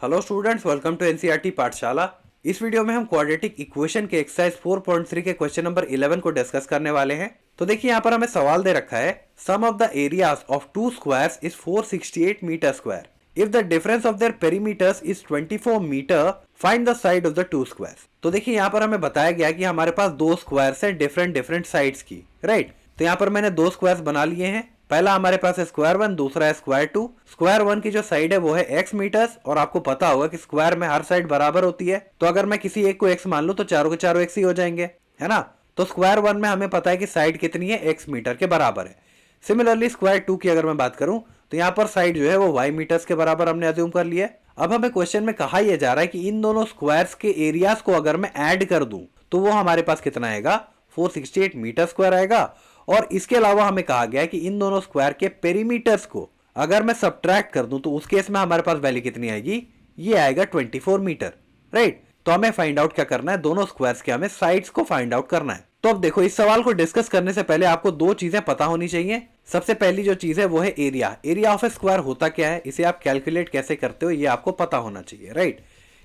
Hello students, welcome to NCERT Pathshala. इस video में हम क्वाड्रेटिक इक्वेशन के एक्सरसाइज 4.3 के क्वेश्चन नंबर 11 को डिस्कस करने वाले हैं। तो देखिए यहाँ पर हमें सवाल दे रखा है, sum of the areas of two squares is 468 metre square. If the difference of their perimeters is 24 metre, find the side of the two squares. तो देखिए यहाँ पर हमें बताया गया कि हमारे पास दो स्क्वायर्स हैं डिफरेंट साइड्स की, राइट। तो यहाँ पर मैंने दो स्क्वायर्स बना लिए हैं। पहला हमारे पास है स्क्वायर वन, दूसरा है स्क्वायर टू। स्क्वायर वन की जो साइड है वो है x मीटर्स, और आपको पता होगा कि स्क्वायर में हर साइड बराबर होती है। तो अगर मैं किसी एक को x मान लूं तो चारों के चारों x ही हो जाएंगे, है ना। तो स्क्वायर वन में हमें पता है कि साइड कितनी है, x मीटर के बराबर है। सिमिलरली स्क्वायर टू की अगर मैं बात करूं तो यहाँ पर साइड जो है वो y मीटर्स के बराबर हमने अज्यूम कर लिया है। अब हमें क्वेश्चन में कहा यह जा रहा है कि इन दोनों स्क्वायर्स के एरियाज को अगर मैं ऐड कर दूं तो वो हमारे पास कितना आएगा, 468 मीटर स्क्वायर आएगा। और इसके अलावा हमें कहा गया है कि इन दोनों स्क्वायर के पेरीमीटर्स को अगर मैं सब्ट्रैक्ट कर दूं तो उस केस में हमारे पास वैल्यू कितनी आएगी, ये आएगा 24 मीटर, राइट। तो हमें फाइंड आउट क्या करना है, दोनों स्क्वायर्स के हमें साइड्स को फाइंड आउट करना है। तो अब देखो, इस सवाल को डिस्कस करने से पहले आपको दो चीजें पता होनी चाहिए। सबसे पहली जो चीज है वो है area. Area of A square होता क्या है, इसे आप कैलकुलेट कैसे करते हो, ये आपको पता होना चाहिए, राइट।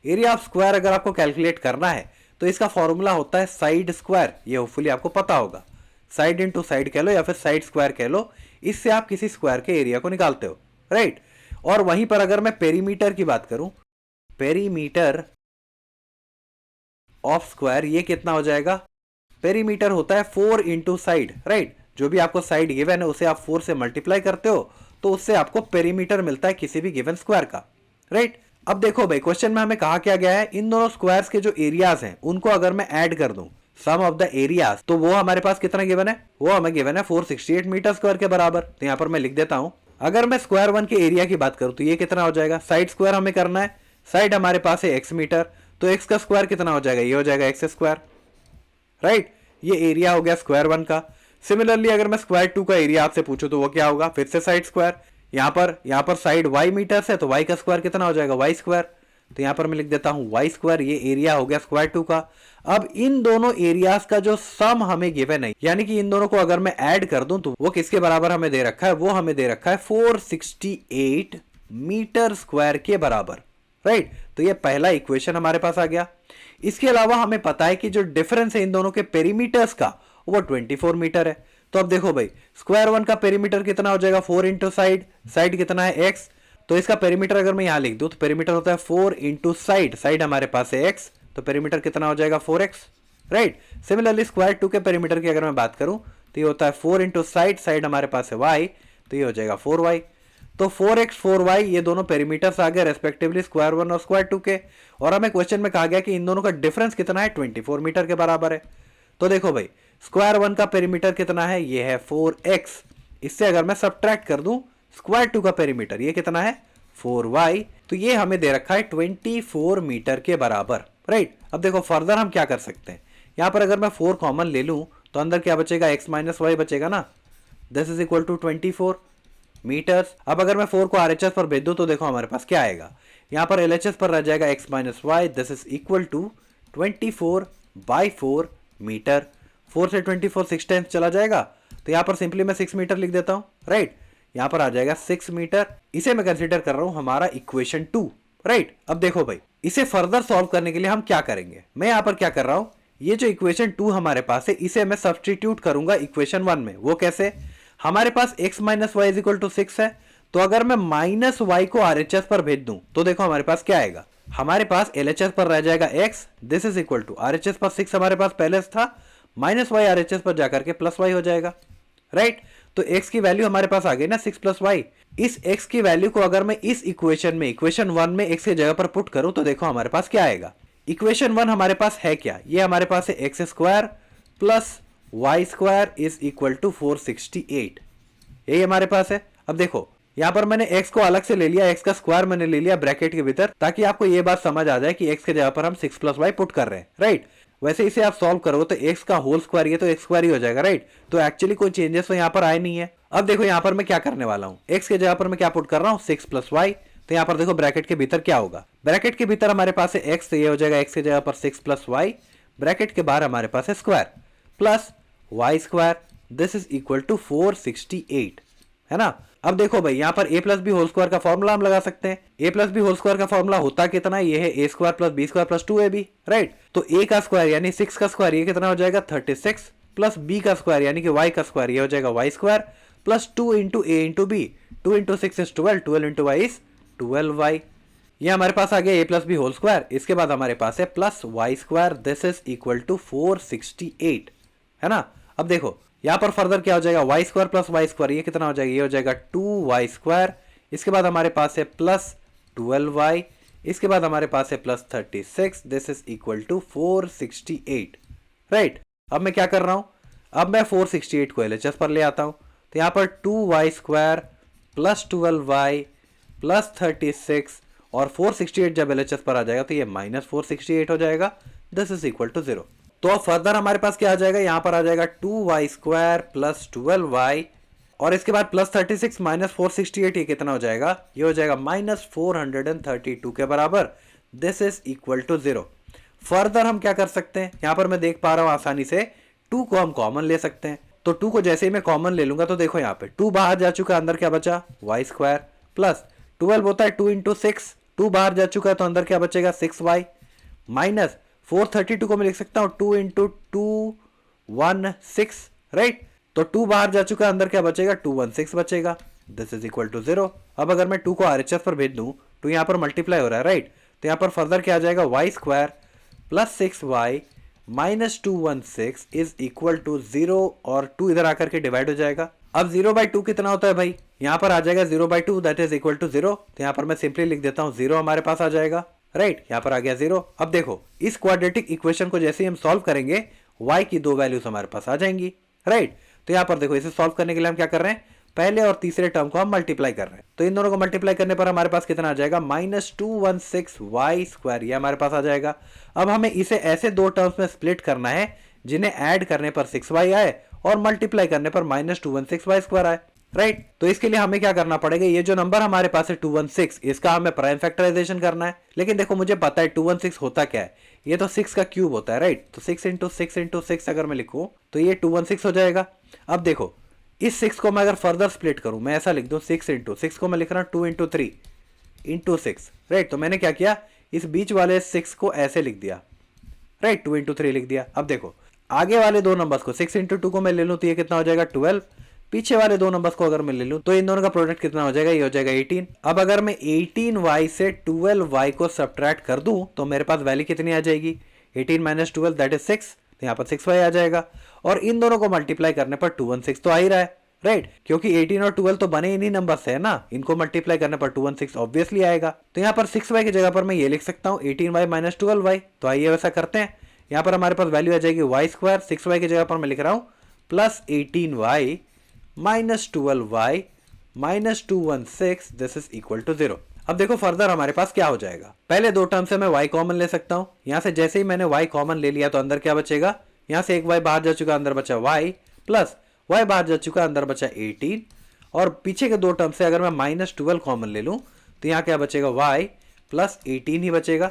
एरिया ऑफ स्क्वायर अगर आपको कैलकुलेट करना है तो इसका फॉर्मूला होता है साइड स्क्वायर। ये होपफुली आपको पता होगा। साइड इंटू साइड कह लो या फिर साइड स्क्वायर कह लो, इससे आप किसी स्क्वायर के एरिया को निकालते हो, राइट। और वहीं पर अगर मैं पेरीमीटर की बात करूं, पेरीमीटर ऑफ स्क्वायर, ये कितना हो जाएगा, पेरीमीटर होता है 4 इंटू साइड, राइट। जो भी आपको साइड गिवन है उसे आप 4 से मल्टीप्लाई करते हो तो उससे आपको पेरीमीटर मिलता है किसी भी गिवन स्क्वायर का, राइट। अब देखो भाई, क्वेश्चन में हमें कहा क्या गया है, इन दोनों स्क्वायर्स के जो एरियाज हैं उनको अगर मैं ऐड कर दूं, सम ऑफ द एरियाज, तो वो हमारे पास कितना गिवन है, वो हमें गिवन है 468 मीटर स्क्वायर के बराबर। तो यहां पर मैं लिख देता हूं, अगर मैं स्क्वायर वन के एरिया की बात करूं तो ये कितना हो जाएगा, साइड स्क्वायर हमें करना है, साइड हमारे पास है x मीटर, तो x का स्क्वायर कितना हो जाएगा, ये हो जाएगा x स्क्वायर, राइट। ये एरिया हो गया स्क्वायर वन का। सिमिलरली अगर मैं स्क्वायर टू का एरिया आपसे पूछूं तो वो क्या होगा, फिर से साइड स्क्वायर। यहां पर साइड y मीटर है तो y का स्क्वायर कितना हो जाएगा, y स्क्वायर। तो यहां पर मैं लिख देता हूं y स्क्वायर, ये एरिया हो गया स्क्वायर टू का। अब इन दोनों एरियाज का जो सम हमें गिवन है, यानी कि इन दोनों को अगर मैं ऐड कर दूं तो वो किसके बराबर हमें दे रखा है, वो हमें दे रखा है 468 मीटर स्क्वायर के बराबर, राइट। तो ये पहला इक्वेशन हमारे पास आ गया। इसके अलावा हमें पता है कि जो डिफरेंस है इन दोनों के पेरीमीटर्स का वो 24 मीटर है। तो अब देखो भाई, स्क्वायर वन का पेरीमीटर कितना हो जाएगा, 4 इंटू साइड, साइड कितना है x, तो इसका पेरीमीटर अगर मैं यहां लिख दूं तो पेरीमीटर होता है 4 इंटू साइड, साइड हमारे पास है x, तो पेरीमीटर कितना हो जाएगा 4x, right. Similarly square two के पेरीमीटर की अगर मैं बात करूं तो ये होता है 4 इंटू साइड, साइड हमारे पास है y, तो ये हो जाएगा 4y। तो 4x 4y ये दोनों पेरीमीटर्स आ गए रेस्पेक्टिवली स्क्वायर वन और स्क्वायर टू के। और हमें क्वेश्चन में कहा गया कि इन दोनों का डिफरेंस कितना है, 24 मीटर के बराबर है। तो देखो भाई, स्क्वायर वन का पेरीमीटर कितना है, ये है 4x। इससे अगर मैं सब्ट्रैक्ट कर दूं स्क्वायर टू का पेरीमीटर, ये कितना है 4y, तो ये हमें दे रखा है 24 मीटर के बराबर, राइट। अब देखो फर्दर हम क्या कर सकते हैं, यहां पर अगर मैं 4 कॉमन ले लूं तो अंदर क्या बचेगा, x माइनस वाई बचेगा ना, this is equal to 24 metres. अब अगर मैं 4 को RHS पर भेज दूं तो देखो हमारे पास क्या आएगा, यहां पर LHS पर रह जाएगा x minus y, this is equal to 24/4 metre. 4 से 24 6 टाइम्स चला जाएगा, तो यहां पर सिंपली मैं 6 मीटर लिख देता हूं, राइट। यहां पर आ जाएगा 6 मीटर। इसे मैं कंसीडर कर रहा हूं हमारा इक्वेशन 2, राइट। अब देखो भाई, इसे फर्दर सॉल्व करने के लिए हम क्या करेंगे, मैं यहां पर क्या कर रहा हूं, ये जो इक्वेशन 2 हमारे पास है इसे मैं सब्सटीट्यूट करूंगा इक्वेशन 1 में। वो कैसे, हमारे पास x minus y is equal to 6 है, तो अगर मैं माइनस वाई को RHS पर भेज दूं तो देखो हमारे पास क्या आएगा, हमारे पास LHS पर रह जाएगा x, this is equal to RHS पर 6 हमारे पास पहले था, माइनस वाई RHS पर जाकर के प्लस वाई हो जाएगा, राइट। तो x की वैल्यू हमारे पास आ गई ना 6 प्लस वाई। इस x की वैल्यू को अगर मैं इस इक्वेशन में, इक्वेशन 1 में x की जगह पर पुट करूं तो देखो हमारे पास क्या आएगा, इक्वेशन 1 हमारे पास है क्या, ये हमारे पास है x square plus y square is equal to 468, यही हमारे पास है। अब देखो यहां पर मैंने x को अलग से ले लिया, x का स्क्वायर मैंने ले लिया ब्रैकेट के भीतर, ताकि आपको ये बात समझ आ जाए कि x के जगह पर हम 6 प्लस वाई पुट कर रहे हैं, राइट। वैसे इसे आप सॉल्व करो तो x का होल स्क्वायर, ये तो x स्क्वायर ही हो जाएगा, राइट। तो एक्चुअली कोई चेंजेस तो यहाँ पर आए नहीं है। अब देखो यहाँ पर मैं क्या करने वाला हूँ, x के जगह पर मैं क्या पुट कर रहा हूँ, 6 प्लस वाई। तो यहाँ पर देखो ब्रैकेट के भीतर क्या होगा, ब्रैकेट के भीतर हमारे पास है x, तो ये हो जाएगा x के जगह पर 6 प्लस वाई, ब्रैकेट के बाहर हमारे पास है square plus y square, this is equal to 468, है ना। अब देखो भाई यहाँ पर a plus b whole square का फॉर्मूला हम लगा सकते हैं। a plus b whole square का फॉर्मूला होता कितना, ये है a square plus b square plus 2ab, right. तो a का स्क्वायर यानी 6 का स्क्वायर ये कितना हो जाएगा 36, प्लस b का स्क्वायर यानी कि y का स्क्वायर ये हो जाएगा y square, plus 2 into a into b, 2 into 6 is 12, 12 into y is 12y। ये हमारे पास आ गया a plus b whole square. इसके बाद हमारे पास है plus y square, this is equal to 468, है ना। अब देखो यहाँ पर फर्दर क्या हो जाएगा, y square plus y square ये कितना हो जाएगा, ये हो जाएगा 2y स्क्वायर। इसके बाद हमारे पास है प्लस 12y, इसके बाद हमारे पास है plus 36, this is equal to 468, right. अब मैं क्या कर रहा हूं, अब मैं 468 को एलएचएस पर ले आता हूं। तो यहाँ पर 2y square plus 12y plus 36 और 468 जब एलएचएस पर आ जाएगा तो ये माइनस 468 हो जाएगा, दिस इज इक्वल टू 0। तो अब फर्दर हमारे पास क्या आ जाएगा, यहाँ पर आ जाएगा 2y स्क्वायर प्लस 12y और इसके बाद प्लस 36 माइनस 468, ये कितना हो जाएगा, ये हो जाएगा माइनस 432 के बराबर, this is equal to 0। Further हम क्या कर सकते हैं, यहाँ पर मैं देख पा रहा हूँ आसानी से 2 को हम कॉमन ले सकते हैं। तो 2 को जैसे ही मैं कॉमन ले लूंगा तो देखो यहाँ पे 2 बाहर जा चुका, अंदर क्या बचा y स्क्वायर, प्लस 12 होता है 2 इंटू 6, 2 बाहर जा चुका है तो अंदर क्या बचेगा 6y, माइनस 432 को मैं लिख सकता हूँ 2 इंटू 216, राइट। तो 2 बाहर जा चुका है, अंदर क्या बचेगा 216 बचेगा, दिस इज इक्वल टू 0। अब अगर मैं 2 को आरएचएस पर भेज दूं तो यहाँ पर मल्टीप्लाई हो रहा है, राइट। तो यहाँ पर फर्दर क्या आ जाएगा, y square plus 6y minus 216 is equal to 0 और 2 इधर आकर के डिवाइड हो जाएगा। अब 0/2 कितना होता है भाई, यहाँ पर आ जाएगा 0/2, दैट इज इक्वल टू 0। तो यहाँ पर मैं सिंपली लिख देता हूँ 0 हमारे पास आ जाएगा, राइट। यहाँ पर आ गया 0। अब देखो इस क्वाड्रेटिक इक्वेशन को जैसे ही हम सॉल्व करेंगे y की 2 वैल्यूज हमारे पास आ जाएंगी, राइट। तो यहाँ पर देखो इसे सॉल्व करने के लिए हम क्या कर रहे हैं, पहले और तीसरे टर्म को हम मल्टीप्लाई कर रहे हैं। तो इन दोनों को मल्टीप्लाई करने पर हमारे पास कितना आ जाएगा, माइनस 216y स्क्वायर, ये हमारे पास आ जाएगा। अब हमें इसे ऐसे 2 टर्म्स में स्प्लिट करना है जिन्हें ऐड करने पर 6y आए और मल्टीप्लाई करने पर माइनस 216y स्क्वायर आए, राइट। तो इसके लिए हमें क्या करना पड़ेगा, ये जो नंबर हमारे पास है 216, इसका हमें प्राइम फैक्टराइजेशन करना है। लेकिन देखो मुझे पता है 216 होता क्या है, ये तो 6 का क्यूब होता है, राइट। तो 6 इंटू 6 इंटू 6 अगर मैं लिखूं तो ये 216 हो जाएगा। अब देखो इस 6 को मैं अगर फर्दर स्प्लिट करूं, मैं ऐसा लिख दूं 6 इंटू 6 को मैं लिख रहा हूं 2 इंटू 3 इंटू 6, राइट। तो मैंने क्या किया, इस बीच वाले 6 को ऐसे लिख दिया, राइट, 2 इंटू 3 लिख दिया। अब देखो आगे वाले 2 नंबर्स को 6 इंटू 2 को मैं ले लूं तो ये कितना हो जाएगा 12, पीछे वाले 2 नंबर्स को अगर मैं ले लूं तो इन दोनों का प्रोडक्ट कितना हो जाएगा, ये हो जाएगा 18। अब अगर मैं 18y से 12y को सब्ट्रैक्ट कर दूं तो मेरे पास वैल्यू कितनी आ जाएगी, 18 माइनस 12 दैट इज 6, तो यहाँ पर 6y आ जाएगा। और इन दोनों को मल्टीप्लाई करने पर 216 तो आ ही रहा है, राइट, क्योंकि 18 और 12 तो बने इन्हीं नंबर से है ना, इनको मल्टीप्लाई करने पर 216 ऑब्वियसली आएगा। तो यहाँ पर 6y की जगह पर मैं ये लिख सकता हूँ 18y माइनस 12y। तो आइए वैसा करते हैं, यहाँ पर हमारे पास वैल्यू आ जाएगी वाई स्क्वायर, 6y की जगह पर मैं लिख रहा हूँ plus 18y minus 12y minus 216, this is equal to 0। अब देखो फर्दर हमारे पास क्या हो जाएगा, पहले 2 टर्म से मैं y कॉमन ले सकता हूँ। यहाँ से जैसे ही मैंने y कॉमन ले लिया तो अंदर क्या बचेगा, यहाँ से एक y बाहर जा चुका, अंदर बचा y, प्लस y बाहर जा चुका, अंदर बचा 18, और पीछे के 2 टर्म से अगर मैं माइनस 12 कॉमन ले लूँ तो यहाँ क्या बचेगा, y प्लस 18 ही बचेगा,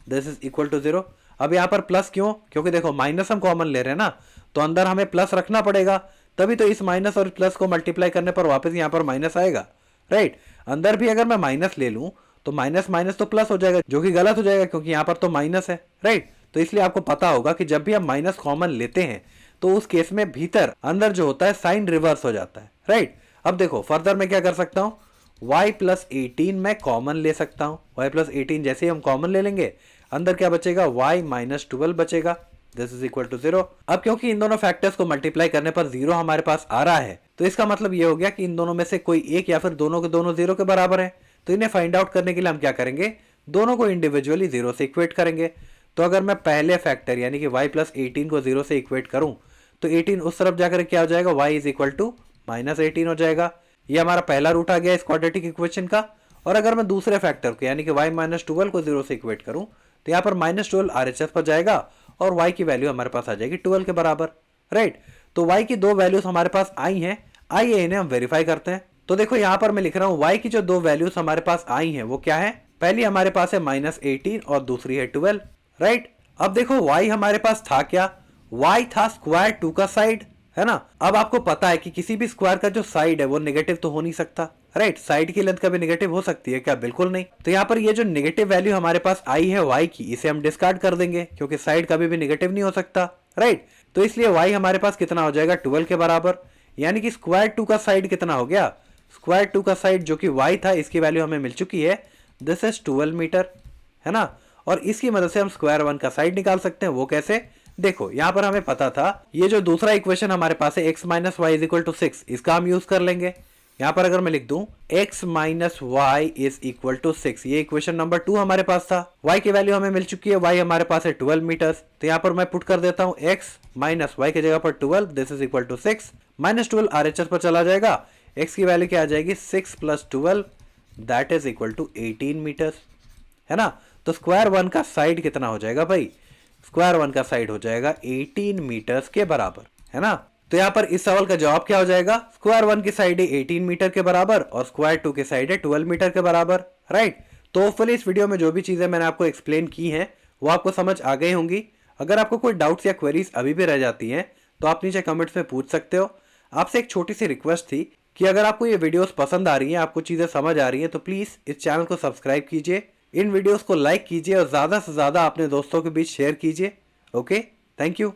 दिस इज इक्वल टू 0। अब यहाँ पर प्लस क्यों, क्योंकि देखो माइनस हम कॉमन ले रहे हैं ना, तो अंदर हमें प्लस रखना पड़ेगा, तभी तो इस माइनस और प्लस को मल्टीप्लाई करने पर वापस यहाँ पर माइनस आएगा, राइट। अंदर भी अगर मैं माइनस ले लूँ तो माइनस माइनस तो प्लस हो जाएगा, जो कि गलत हो जाएगा क्योंकि यहाँ पर तो माइनस है, राइट। तो इसलिए आपको पता होगा कि जब भी हम माइनस कॉमन लेते हैं तो उस केस में भीतर अंदर जो होता है साइन रिवर्स हो जाता है, राइट। अब देखो फर्दर मैं क्या कर सकता हूँ, y प्लस 18 मैं कॉमन ले सकता हूँ, y प्लस 18 जैसे ही हम कॉमन ले लेंगे अंदर क्या बचेगा, y माइनस 12 बचेगा, दिस इज इक्वल टू 0। अब क्योंकि इन दोनों फैक्टर्स को मल्टीप्लाई करने पर 0 हमारे पास आ रहा है तो इसका मतलब ये हो गया कि इन दोनों में से कोई एक या फिर दोनों के दोनों 0 के बराबर है। तो इन्हें फाइंड आउट करने के लिए हम क्या करेंगे, दोनों को इंडिविजुअली 0 से इक्वेट करेंगे। तो अगर मैं पहले फैक्टर यानी कि y प्लस 18 को 0 से इक्वेट करूं तो 18 उस तरफ जाकर क्या हो जाएगा, y is equal to minus 18 हो जाएगा। ये हमारा पहला रूट आ गया इस क्वाड्रेटिक इक्वेशन का। और अगर मैं दूसरे फैक्टर को यानी कि y माइनस 12 को 0 से इक्वेट करूं तो यहाँ पर माइनस 12 RHS पर जाएगा और y की वैल्यू हमारे पास आ जाएगी 12 के बराबर, राइट। तो y की 2 वैल्यूज हमारे पास आई हैं, आइए इन्हें हम वेरीफाई करते हैं। तो देखो यहाँ पर मैं लिख रहा हूँ y की जो 2 वैल्यूज हमारे पास आई हैं वो क्या है, पहली हमारे पास है माइनस 18 और दूसरी है 12, राइट। अब देखो y हमारे पास था क्या, y था स्क्वायर 2 का साइड, है ना। अब आपको पता है कि किसी भी स्क्वायर का जो साइड है वो नेगेटिव तो हो नहीं सकता, राइट। साइड की लेंथ कभी नेगेटिव हो सकती है क्या? बिल्कुल नहीं। तो यहाँ पर ये जो नेगेटिव वैल्यू हमारे पास आई है y की, इसे हम डिस्कार्ड कर देंगे क्योंकि साइड कभी भी नेगेटिव नहीं हो सकता, राइट। तो इसलिए y हमारे पास कितना हो जाएगा? 12 के बराबर। यानी कि स्क्वायर टू का साइड कितना हो गया? स्क्वायर टू का साइड जो कि y था, इसकी वैल्यू हमें मिल चुकी है, दिस इज 12 मीटर, है ना। और इसकी मदद से हम स्क्वायर वन का साइड निकाल सकते हैं। वो कैसे? देखो यहां पर हमें पता था ये जो दूसरा इक्वेशन हमारे पास है x minus y is equal to 6, इसका हम यूज कर लेंगे। यहां पर अगर मैं लिख दूं x minus y is equal to 6, ये इक्वेशन नंबर 2 हमारे पास था। y की वैल्यू हमें मिल चुकी है, y हमारे पास है 12 मीटर्स। तो यहां पर मैं पुट कर देता हूं x माइनस वाई की जगह पर 12, this is equal to 6, minus 12 RHS पर चला जाएगा। x की वैल्यू क्या आ जाएगी? 6 plus 12 that is equal to 18 metres, है ना। तो स्क्वायर वन का साइड कितना हो जाएगा भाई? स्क्वायर वन का साइड हो जाएगा 18 मीटर्स के बराबर, है ना। तो यहां पर इस सवाल का जवाब क्या हो जाएगा? स्क्वायर वन की साइड है 18 मीटर के बराबर और स्क्वायर टू की साइड है 12 मीटर के बराबर, राइट। तो होपफुली इस वीडियो में जो भी चीजें मैंने आपको एक्सप्लेन की हैं वो आपको समझ आ गई होंगी। अगर आपको कोई डाउट्स या क्वेरीज अभी भी रह जाती हैं तो आप नीचे कमेंट्स में पूछ सकते हो। आपसे एक छोटी सी रिक्वेस्ट थी कि अगर आपको ये वीडियोस पसंद आ रही हैं, आपको चीजें समझ आ रही हैं, तो प्लीज इस चैनल को सब्सक्राइब कीजिए, इन वीडियोस को लाइक कीजिए और ज़्यादा से ज़्यादा अपने दोस्तों के बीच शेयर कीजिए। Okay, thank you.